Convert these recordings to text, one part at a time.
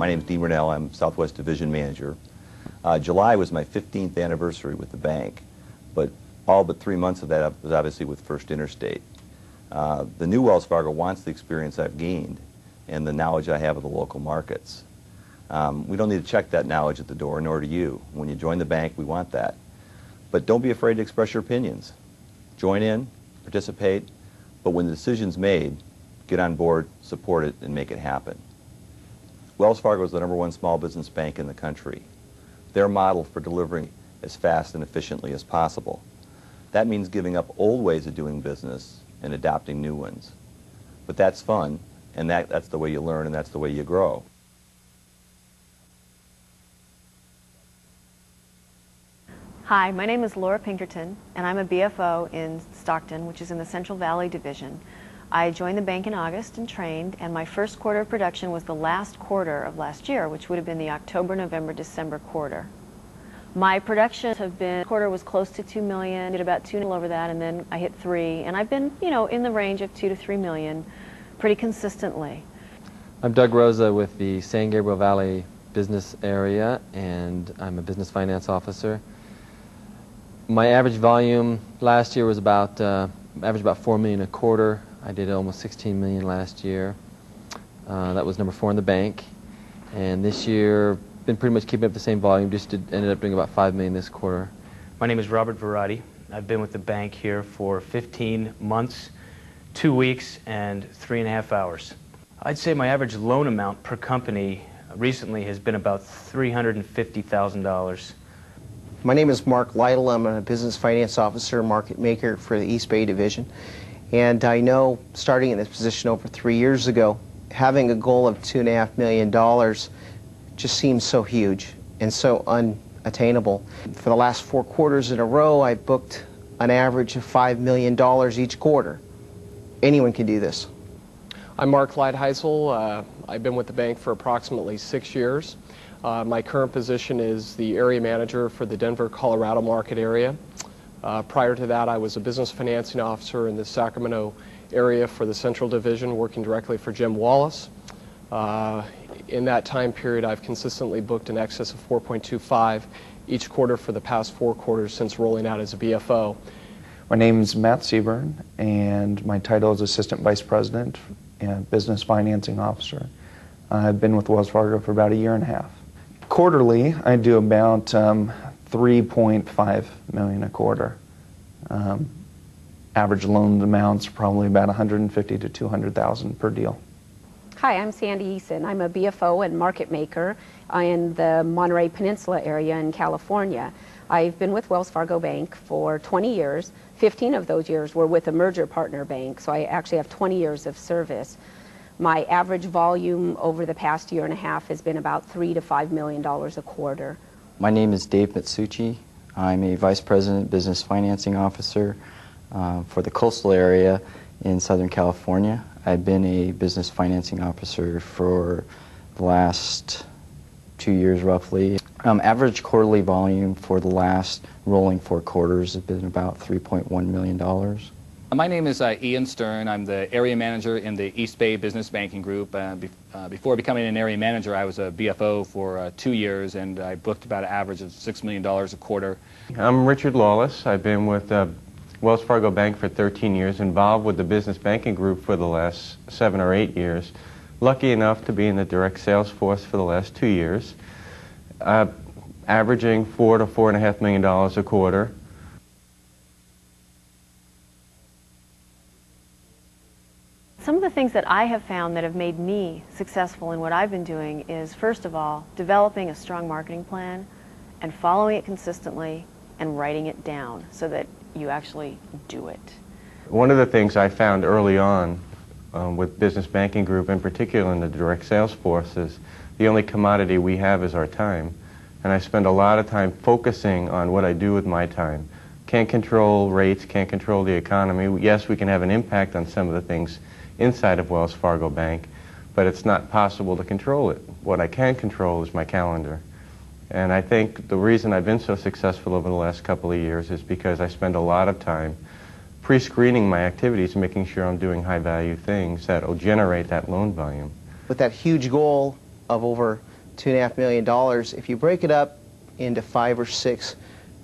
My name is Dean Rennell. I'm Southwest Division Manager. July was my 15th anniversary with the bank, but all but 3 months of that was obviously with First Interstate. The new Wells Fargo wants the experience I've gained and the knowledge I have of the local markets. We don't need to check that knowledge at the door, nor do you. When you join the bank, we want that. But don't be afraid to express your opinions. Join in, participate, but when the decision's made, get on board, support it, and make it happen. Wells Fargo is the #1 small business bank in the country. Their model for delivering as fast and efficiently as possible. That means giving up old ways of doing business and adopting new ones. But that's fun, and that's the way you learn, and that's the way you grow. Hi, my name is Laura Pinkerton, and I'm a BFO in Stockton, which is in the Central Valley Division. I joined the bank in August and trained, and my first quarter of production was the last quarter of last year, which would have been the October, November, December quarter. My productions have been, quarter was close to 2 million, did about 2 over that, and then I hit 3, and I've been, in the range of 2 to 3 million pretty consistently. I'm Doug Rosa with the San Gabriel Valley business area, and I'm a business finance officer. My average volume last year was about 4 million a quarter. I did almost 16 million last year. That was number 4 in the bank. And this year, been pretty much keeping up the same volume, ended up doing about 5 million this quarter. My name is Robert Verratti. I've been with the bank here for 15 months, 2 weeks, and 3.5 hours. I'd say my average loan amount per company recently has been about $350,000. My name is Mark Lytle. I'm a business finance officer, market maker for the East Bay Division. And I know, starting in this position over 3 years ago, having a goal of $2.5 million just seems so huge and so unattainable. For the last 4 quarters in a row, I booked an average of $5 million each quarter. Anyone can do this. I'm Mark Leidheisel. I've been with the bank for approximately 6 years. My current position is the area manager for the Denver, Colorado market area. Prior to that, I was a business financing officer in the Sacramento area for the Central Division, working directly for Jim Wallace. In that time period, I've consistently booked in excess of 4.25 each quarter for the past 4 quarters since rolling out as a BFO. My name is Matt Seaburn, and my title is Assistant Vice President and Business Financing Officer. I've been with Wells Fargo for about 1.5 years. Quarterly, I do about 3.5 million a quarter. Average loan amounts probably about 150 to 200,000 per deal. Hi, I'm Sandy Eason. I'm a BFO and market maker in the Monterey Peninsula area in California. I've been with Wells Fargo Bank for 20 years. 15 of those years were with a merger partner bank, so I actually have 20 years of service. My average volume over the past 1.5 years has been about $3 to $5 million a quarter. My name is Dave Mitsuchi. I'm a Vice President Business Financing Officer for the coastal area in Southern California. I've been a business financing officer for the last 2 years roughly. Average quarterly volume for the last rolling 4 quarters has been about $3.1 million. My name is Ian Stern. I'm the area manager in the East Bay Business Banking Group. Before becoming an area manager, I was a BFO for 2 years, and I booked about an average of $6 million a quarter. I'm Richard Lawless. I've been with Wells Fargo Bank for 13 years, involved with the Business Banking Group for the last 7 or 8 years. Lucky enough to be in the direct sales force for the last 2 years, averaging $4 to $4.5 million a quarter. Some of the things that I have found that have made me successful in what I've been doing is, first of all, developing a strong marketing plan and following it consistently and writing it down so that you actually do it. One of the things I found early on with Business Banking Group, in particular in the direct sales force, is the only commodity we have is our time. And I spend a lot of time focusing on what I do with my time. Can't control rates, can't control the economy. Yes, we can have an impact on some of the things inside of Wells Fargo Bank, but it's not possible to control it. What I can control is my calendar. And I think the reason I've been so successful over the last couple of years is because I spend a lot of time pre-screening my activities and making sure I'm doing high-value things that will generate that loan volume. With that huge goal of over $2.5 million, if you break it up into 5 or 6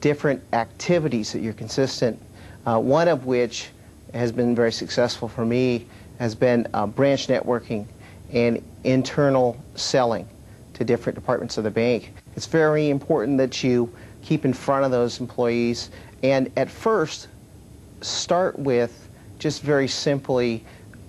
different activities that you're consistent, one of which has been very successful for me has been branch networking and internal selling to different departments of the bank. It's very important that you keep in front of those employees, and at first start with just very simply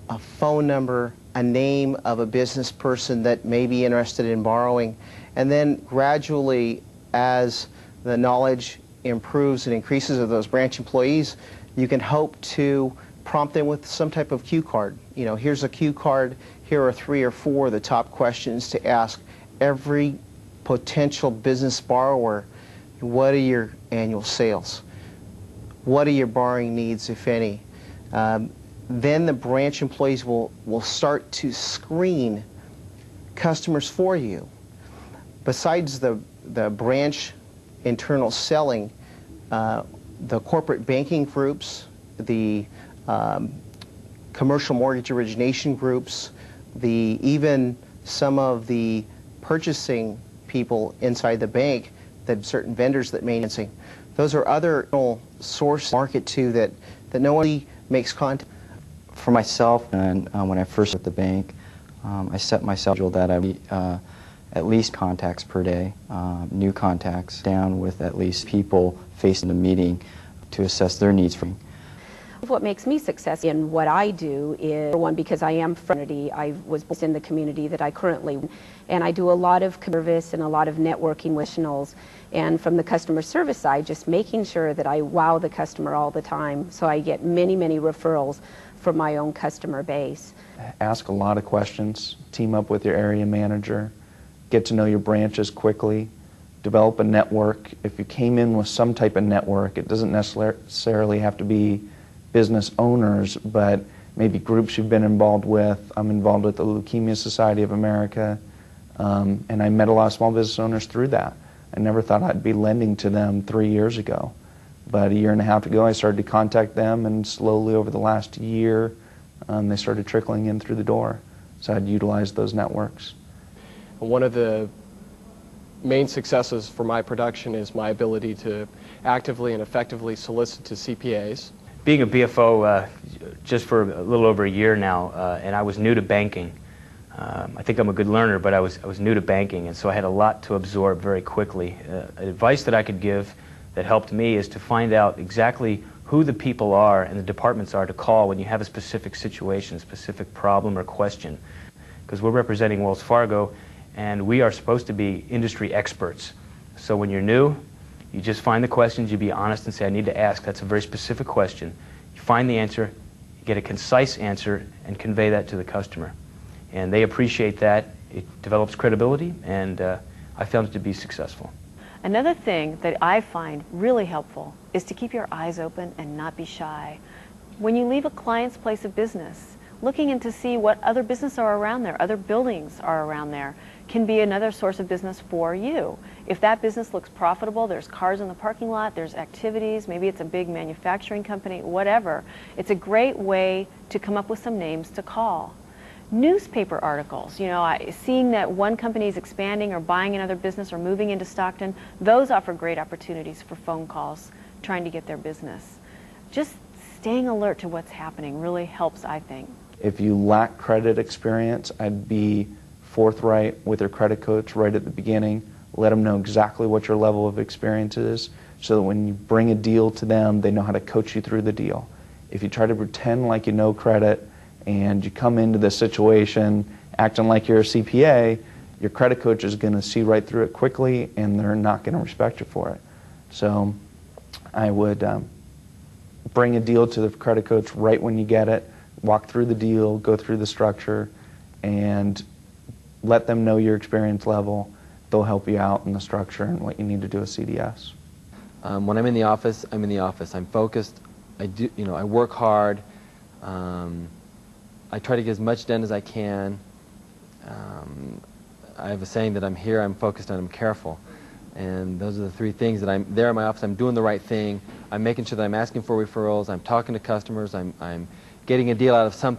a phone number, a name of a business person that may be interested in borrowing, and then gradually, as the knowledge improves and increases of those branch employees, you can hope to prompt them with some type of cue card. You know, here's a cue card, here are 3 or 4 of the top questions to ask every potential business borrower. What are your annual sales? What are your borrowing needs, if any? Then the branch employees will start to screen customers for you. Besides the branch internal selling, the corporate banking groups, the commercial mortgage origination groups, even some of the purchasing people inside the bank, that certain vendors that financing, those are other source market too that no one makes contact. For myself, and when I first at the bank, I set myself that I would at least contacts per day, new contacts, down with at least people facing the meeting to assess their needs for me. What makes me successful in what I do is, one, because I am fraternity. I was in the community that I currently, and I do a lot of service and a lot of networking with professionals. And from the customer service side, just making sure that I wow the customer all the time, so I get many, many referrals from my own customer base. Ask a lot of questions, team up with your area manager, get to know your branches quickly, develop a network. If you came in with some type of network, it doesn't necessarily have to be business owners, but maybe groups you've been involved with. I'm involved with the Leukemia Society of America, and I met a lot of small business owners through that. I never thought I'd be lending to them 3 years ago. But a year and a half ago, I started to contact them, and slowly over the last year, they started trickling in through the door. So I'd utilize those networks. One of the main successes for my production is my ability to actively and effectively solicit to CPAs. Being a BFO just for a little over a year now, and I was new to banking. I think I'm a good learner, but I was new to banking, and so I had a lot to absorb very quickly. Advice that I could give that helped me is to find out exactly who the people are and the departments are to call when you have a specific situation, a specific problem or question. Because we're representing Wells Fargo, and we are supposed to be industry experts. So when you're new, you just find the questions, you be honest and say, I need to ask. That's a very specific question. You find the answer, you get a concise answer, and convey that to the customer. And they appreciate that. It develops credibility, and I found it to be successful. Another thing that I find really helpful is to keep your eyes open and not be shy. When you leave a client's place of business, looking in to see what other businesses are around there, other buildings are around there, can be another source of business for you. If that business looks profitable, there's cars in the parking lot, there's activities, maybe it's a big manufacturing company, whatever. It's a great way to come up with some names to call. Newspaper articles, you know, seeing that one company is expanding or buying another business or moving into Stockton, those offer great opportunities for phone calls trying to get their business. Just staying alert to what's happening really helps, I think. If you lack credit experience, I'd be forthright with your credit coach right at the beginning. Let them know exactly what your level of experience is, so that when you bring a deal to them, they know how to coach you through the deal. If you try to pretend like you know credit and you come into this situation acting like you're a CPA, your credit coach is going to see right through it quickly, and they're not going to respect you for it. So I would bring a deal to the credit coach right when you get it, walk through the deal, go through the structure, and let them know your experience level. They'll help you out in the structure and what you need to do with CDS. When I'm in the office, I'm in the office. I'm focused. I work hard. I try to get as much done as I can. I have a saying that I'm here, I'm focused, and I'm careful. And those are the three things that I'm there in my office. I'm doing the right thing. I'm making sure that I'm asking for referrals. I'm talking to customers. I'm getting a deal out of something.